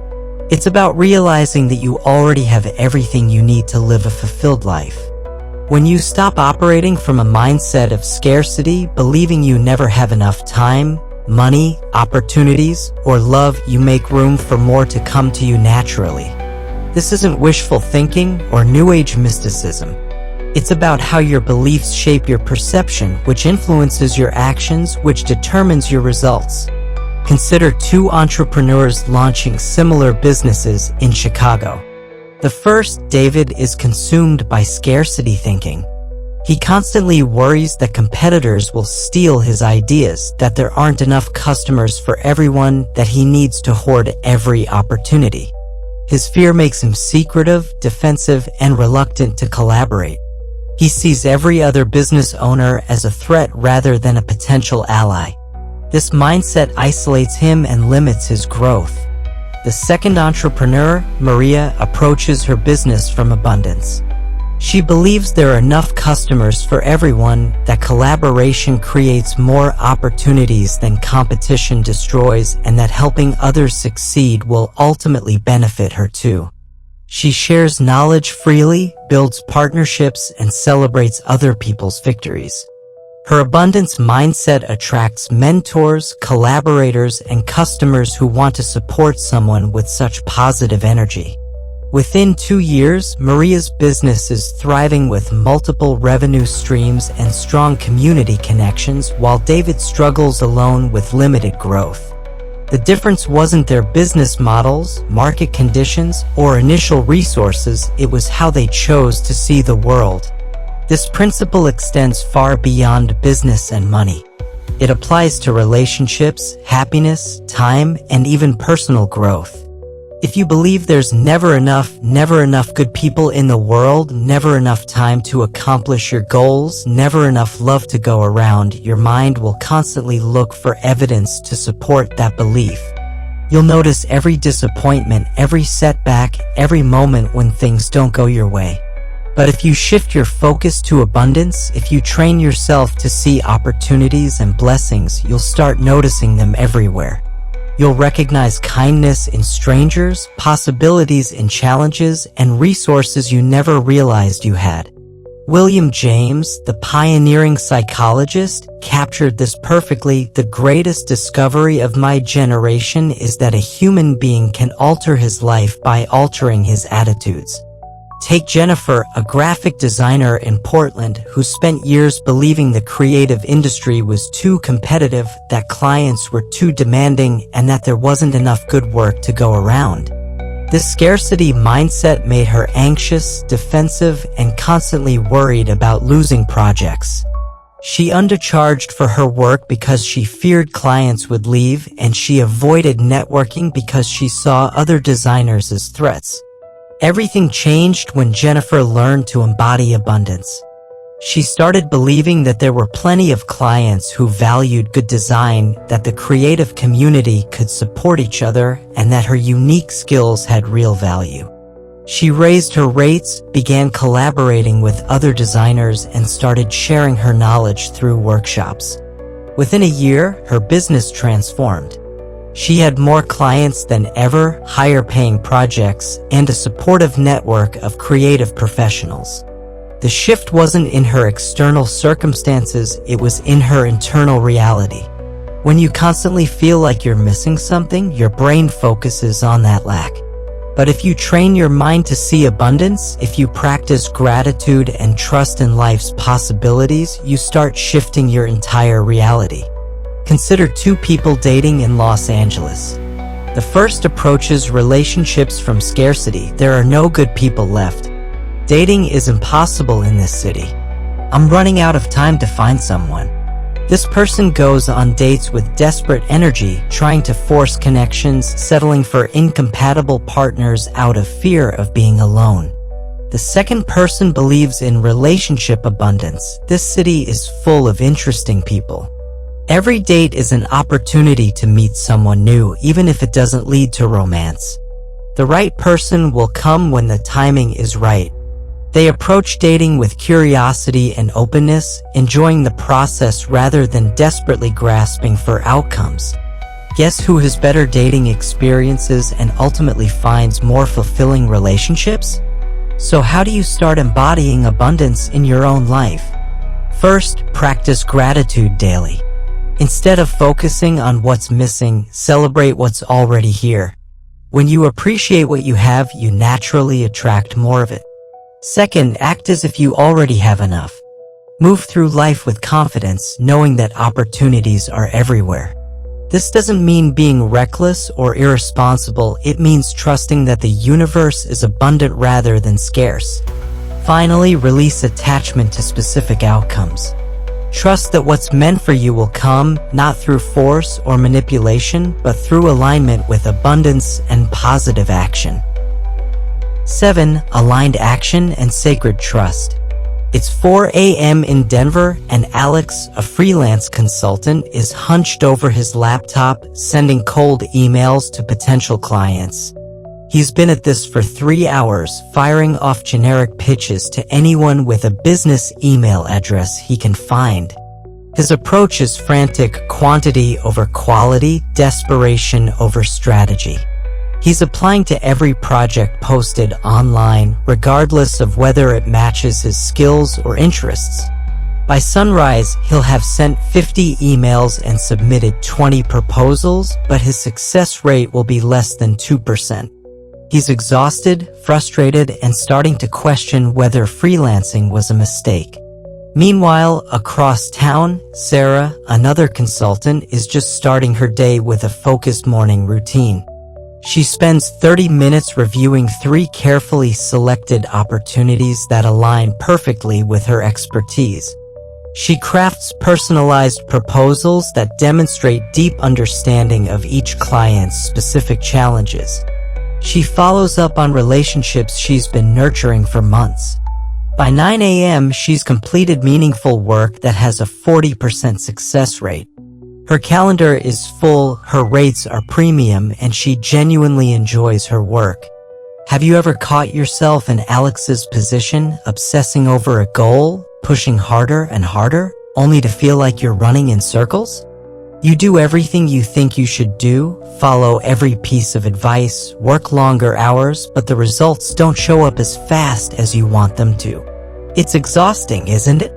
It's about realizing that you already have everything you need to live a fulfilled life. When you stop operating from a mindset of scarcity, believing you never have enough time, money, opportunities, or love, you make room for more to come to you naturally. This isn't wishful thinking or New Age mysticism. It's about how your beliefs shape your perception, which influences your actions, which determines your results. Consider two entrepreneurs launching similar businesses in Chicago. The first, David, is consumed by scarcity thinking. He constantly worries that competitors will steal his ideas, that there aren't enough customers for everyone, that he needs to hoard every opportunity. His fear makes him secretive, defensive, and reluctant to collaborate. He sees every other business owner as a threat rather than a potential ally. This mindset isolates him and limits his growth. The second entrepreneur, Maria, approaches her business from abundance. She believes there are enough customers for everyone, that collaboration creates more opportunities than competition destroys, and that helping others succeed will ultimately benefit her too. She shares knowledge freely, builds partnerships, and celebrates other people's victories. Her abundance mindset attracts mentors, collaborators, and customers who want to support someone with such positive energy. Within 2 years, Maria's business is thriving with multiple revenue streams and strong community connections, while David struggles alone with limited growth. The difference wasn't their business models, market conditions, or initial resources, it was how they chose to see the world. This principle extends far beyond business and money. It applies to relationships, happiness, time, and even personal growth. If you believe there's never enough good people in the world, never enough time to accomplish your goals, never enough love to go around, your mind will constantly look for evidence to support that belief. You'll notice every disappointment, every setback, every moment when things don't go your way. But if you shift your focus to abundance, if you train yourself to see opportunities and blessings, you'll start noticing them everywhere. You'll recognize kindness in strangers, possibilities in challenges, and resources you never realized you had. William James, the pioneering psychologist, captured this perfectly. The greatest discovery of my generation is that a human being can alter his life by altering his attitudes. Take Jennifer, a graphic designer in Portland who spent years believing the creative industry was too competitive, that clients were too demanding, and that there wasn't enough good work to go around. This scarcity mindset made her anxious, defensive, and constantly worried about losing projects. She undercharged for her work because she feared clients would leave, and she avoided networking because she saw other designers as threats. Everything changed when Jennifer learned to embody abundance. She started believing that there were plenty of clients who valued good design, that the creative community could support each other, and that her unique skills had real value. She raised her rates, began collaborating with other designers, and started sharing her knowledge through workshops. Within a year, her business transformed. She had more clients than ever, higher-paying projects, and a supportive network of creative professionals. The shift wasn't in her external circumstances, it was in her internal reality. When you constantly feel like you're missing something, your brain focuses on that lack. But if you train your mind to see abundance, if you practice gratitude and trust in life's possibilities, you start shifting your entire reality. Consider 2 people dating in Los Angeles. The first approaches relationships from scarcity. There are no good people left. Dating is impossible in this city. I'm running out of time to find someone. This person goes on dates with desperate energy, trying to force connections, settling for incompatible partners out of fear of being alone. The second person believes in relationship abundance. This city is full of interesting people. Every date is an opportunity to meet someone new, even if it doesn't lead to romance. The right person will come when the timing is right. They approach dating with curiosity and openness, enjoying the process rather than desperately grasping for outcomes. Guess who has better dating experiences and ultimately finds more fulfilling relationships? So how do you start embodying abundance in your own life? First, practice gratitude daily. Instead of focusing on what's missing, celebrate what's already here. When you appreciate what you have, you naturally attract more of it. Second, act as if you already have enough. Move through life with confidence, knowing that opportunities are everywhere. This doesn't mean being reckless or irresponsible, it means trusting that the universe is abundant rather than scarce. Finally, release attachment to specific outcomes. Trust that what's meant for you will come, not through force or manipulation, but through alignment with abundance and positive action. 7. Aligned action and sacred trust. It's 4 a.m. in Denver, and Alex, a freelance consultant, is hunched over his laptop, sending cold emails to potential clients. He's been at this for 3 hours, firing off generic pitches to anyone with a business email address he can find. His approach is frantic: quantity over quality, desperation over strategy. He's applying to every project posted online, regardless of whether it matches his skills or interests. By sunrise, he'll have sent 50 emails and submitted 20 proposals, but his success rate will be less than 2%. He's exhausted, frustrated, and starting to question whether freelancing was a mistake. Meanwhile, across town, Sarah, another consultant, is just starting her day with a focused morning routine. She spends 30 minutes reviewing 3 carefully selected opportunities that align perfectly with her expertise. She crafts personalized proposals that demonstrate deep understanding of each client's specific challenges. She follows up on relationships she's been nurturing for months. By 9 a.m., she's completed meaningful work that has a 40% success rate. Her calendar is full, her rates are premium, and she genuinely enjoys her work. Have you ever caught yourself in Alex's position, obsessing over a goal, pushing harder and harder, only to feel like you're running in circles? You do everything you think you should do, follow every piece of advice, work longer hours, but the results don't show up as fast as you want them to. It's exhausting, isn't it?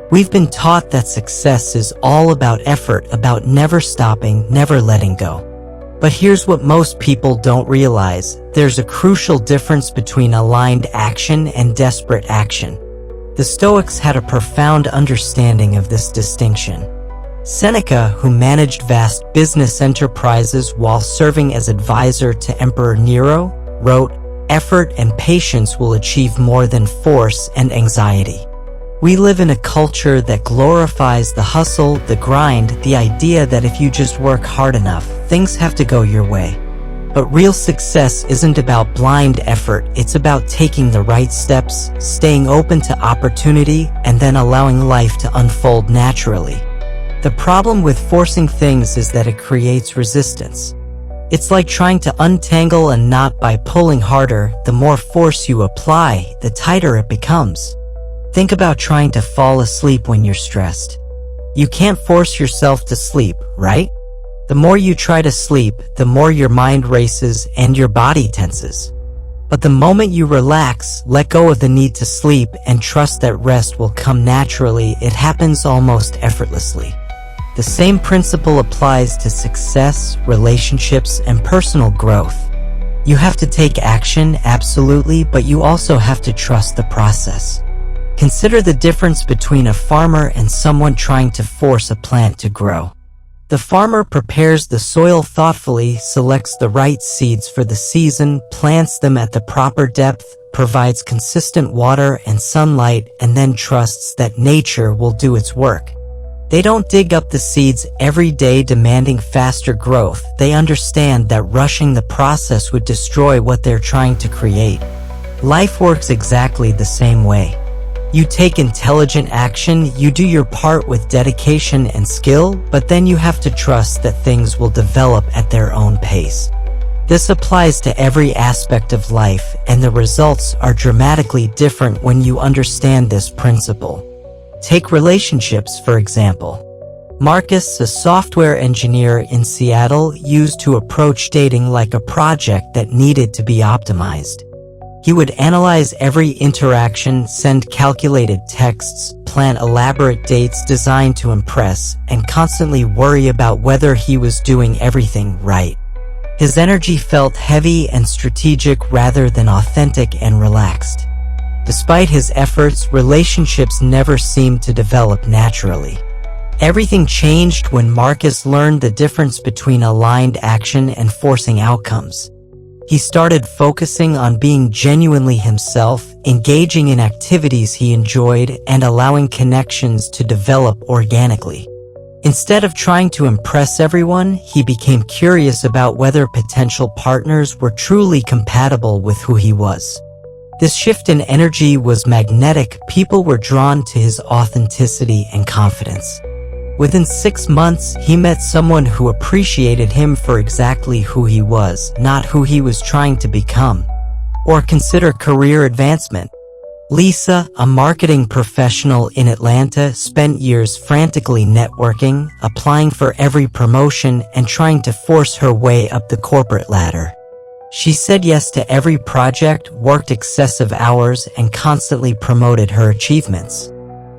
We've been taught that success is all about effort, about never stopping, never letting go. But here's what most people don't realize. There's a crucial difference between aligned action and desperate action. The Stoics had a profound understanding of this distinction. Seneca, who managed vast business enterprises while serving as advisor to Emperor Nero, wrote, "Effort and patience will achieve more than force and anxiety." We live in a culture that glorifies the hustle, the grind, the idea that if you just work hard enough, things have to go your way. But real success isn't about blind effort, it's about taking the right steps, staying open to opportunity, and then allowing life to unfold naturally. The problem with forcing things is that it creates resistance. It's like trying to untangle a knot by pulling harder. The more force you apply, the tighter it becomes. Think about trying to fall asleep when you're stressed. You can't force yourself to sleep, right? The more you try to sleep, the more your mind races and your body tenses. But the moment you relax, let go of the need to sleep, and trust that rest will come naturally, it happens almost effortlessly. The same principle applies to success, relationships, and personal growth. You have to take action, absolutely, but you also have to trust the process. Consider the difference between a farmer and someone trying to force a plant to grow. The farmer prepares the soil thoughtfully, selects the right seeds for the season, plants them at the proper depth, provides consistent water and sunlight, and then trusts that nature will do its work. They don't dig up the seeds every day demanding faster growth. They understand that rushing the process would destroy what they're trying to create. Life works exactly the same way. You take intelligent action, you do your part with dedication and skill, but then you have to trust that things will develop at their own pace. This applies to every aspect of life, and the results are dramatically different when you understand this principle. Take relationships, for example. Marcus, a software engineer in Seattle, used to approach dating like a project that needed to be optimized. He would analyze every interaction, send calculated texts, plan elaborate dates designed to impress, and constantly worry about whether he was doing everything right. His energy felt heavy and strategic rather than authentic and relaxed. Despite his efforts, relationships never seemed to develop naturally. Everything changed when Marcus learned the difference between aligned action and forcing outcomes. He started focusing on being genuinely himself, engaging in activities he enjoyed, and allowing connections to develop organically. Instead of trying to impress everyone, he became curious about whether potential partners were truly compatible with who he was. This shift in energy was magnetic. People were drawn to his authenticity and confidence. Within 6 months, he met someone who appreciated him for exactly who he was, not who he was trying to become. Or consider career advancement. Lisa, a marketing professional in Atlanta, spent years frantically networking, applying for every promotion, and trying to force her way up the corporate ladder. She said yes to every project, worked excessive hours, and constantly promoted her achievements.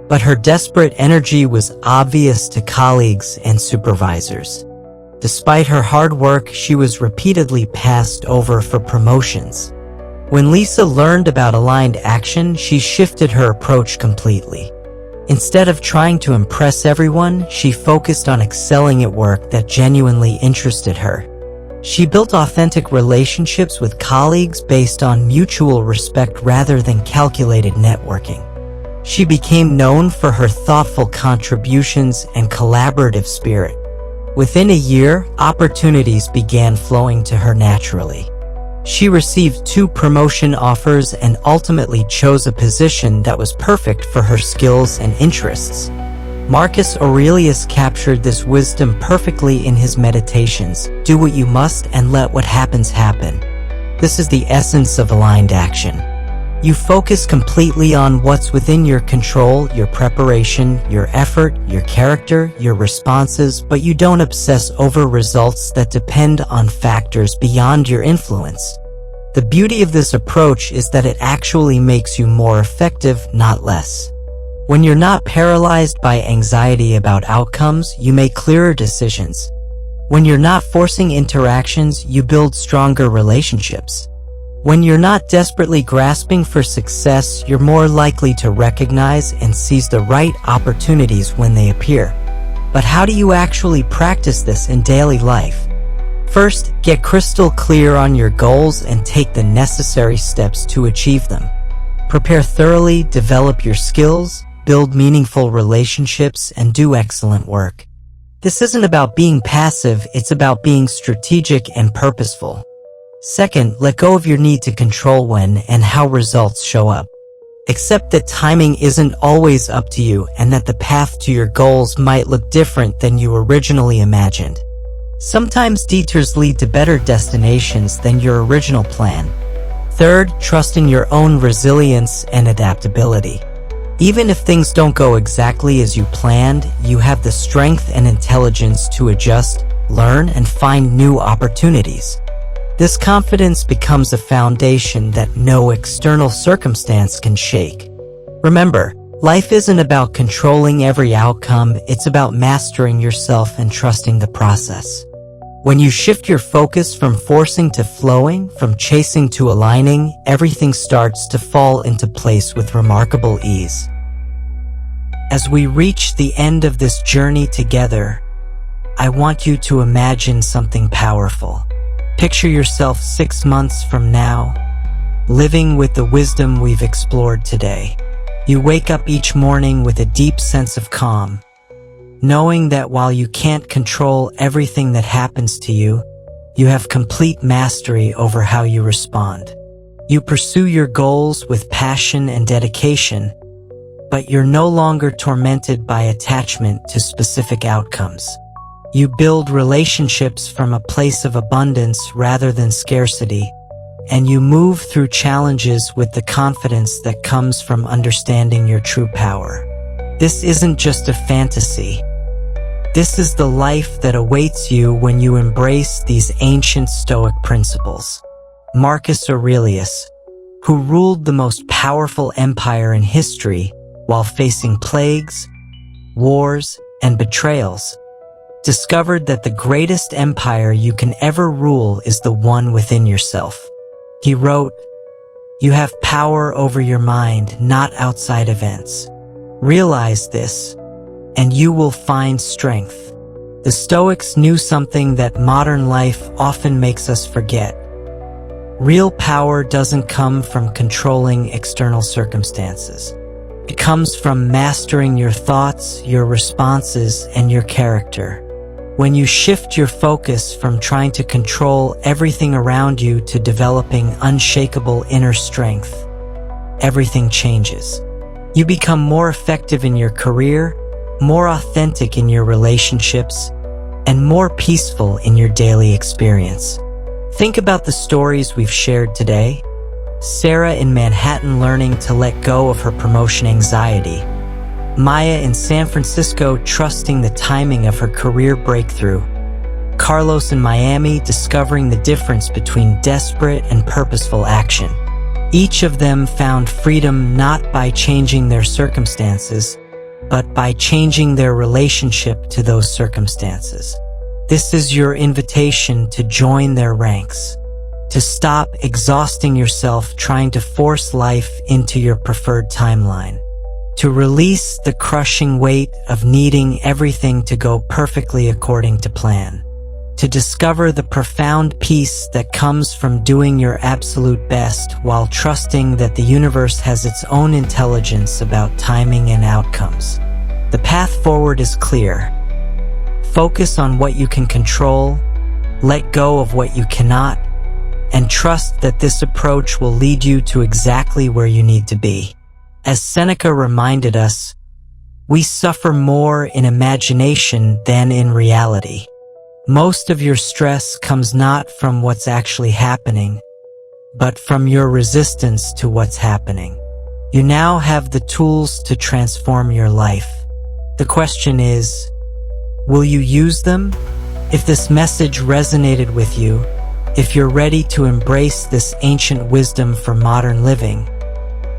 But her desperate energy was obvious to colleagues and supervisors. Despite her hard work, she was repeatedly passed over for promotions. When Lisa learned about aligned action, she shifted her approach completely. Instead of trying to impress everyone, she focused on excelling at work that genuinely interested her. She built authentic relationships with colleagues based on mutual respect rather than calculated networking. She became known for her thoughtful contributions and collaborative spirit. Within a year, opportunities began flowing to her naturally. She received 2 promotion offers and ultimately chose a position that was perfect for her skills and interests. Marcus Aurelius captured this wisdom perfectly in his meditations. Do what you must and let what happens happen. This is the essence of aligned action. You focus completely on what's within your control, your preparation, your effort, your character, your responses, but you don't obsess over results that depend on factors beyond your influence. The beauty of this approach is that it actually makes you more effective, not less. When you're not paralyzed by anxiety about outcomes, you make clearer decisions. When you're not forcing interactions, you build stronger relationships. When you're not desperately grasping for success, you're more likely to recognize and seize the right opportunities when they appear. But how do you actually practice this in daily life? First, get crystal clear on your goals and take the necessary steps to achieve them. Prepare thoroughly, develop your skills, build meaningful relationships, and do excellent work. This isn't about being passive, it's about being strategic and purposeful. Second, let go of your need to control when and how results show up. Accept that timing isn't always up to you and that the path to your goals might look different than you originally imagined. Sometimes detours lead to better destinations than your original plan. Third, trust in your own resilience and adaptability. Even if things don't go exactly as you planned, you have the strength and intelligence to adjust, learn, and find new opportunities. This confidence becomes a foundation that no external circumstance can shake. Remember, life isn't about controlling every outcome, it's about mastering yourself and trusting the process. When you shift your focus from forcing to flowing, from chasing to aligning, everything starts to fall into place with remarkable ease. As we reach the end of this journey together, I want you to imagine something powerful. Picture yourself 6 months from now, living with the wisdom we've explored today. You wake up each morning with a deep sense of calm, knowing that while you can't control everything that happens to you, you have complete mastery over how you respond. You pursue your goals with passion and dedication, but you're no longer tormented by attachment to specific outcomes. You build relationships from a place of abundance rather than scarcity, and you move through challenges with the confidence that comes from understanding your true power. This isn't just a fantasy. This is the life that awaits you when you embrace these ancient Stoic principles. Marcus Aurelius, who ruled the most powerful empire in history while facing plagues, wars, and betrayals, discovered that the greatest empire you can ever rule is the one within yourself. He wrote, "You have power over your mind, not outside events. Realize this, and you will find strength." The Stoics knew something that modern life often makes us forget. Real power doesn't come from controlling external circumstances. It comes from mastering your thoughts, your responses, and your character. When you shift your focus from trying to control everything around you to developing unshakable inner strength, everything changes. You become more effective in your career, more authentic in your relationships, and more peaceful in your daily experience. Think about the stories we've shared today. Sarah in Manhattan learning to let go of her promotion anxiety. Maya in San Francisco trusting the timing of her career breakthrough. Carlos in Miami discovering the difference between desperate and purposeful action. Each of them found freedom not by changing their circumstances, but by changing their relationship to those circumstances. This is your invitation to join their ranks, to stop exhausting yourself trying to force life into your preferred timeline, to release the crushing weight of needing everything to go perfectly according to plan, to discover the profound peace that comes from doing your absolute best while trusting that the universe has its own intelligence about timing and outcomes. The path forward is clear. Focus on what you can control, let go of what you cannot, and trust that this approach will lead you to exactly where you need to be. As Seneca reminded us, we suffer more in imagination than in reality. Most of your stress comes not from what's actually happening, but from your resistance to what's happening. You now have the tools to transform your life. The question is, will you use them? If this message resonated with you, if you're ready to embrace this ancient wisdom for modern living,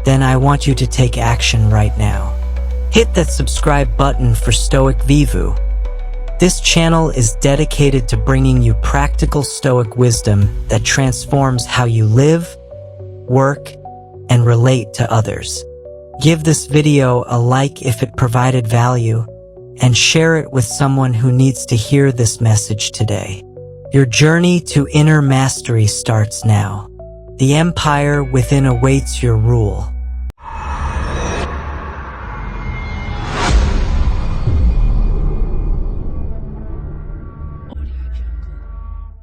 then I want you to take action right now. Hit that subscribe button for Stoic Vivu. This channel is dedicated to bringing you practical Stoic wisdom that transforms how you live, work, and relate to others. Give this video a like if it provided value, and share it with someone who needs to hear this message today. Your journey to inner mastery starts now. The empire within awaits your rule.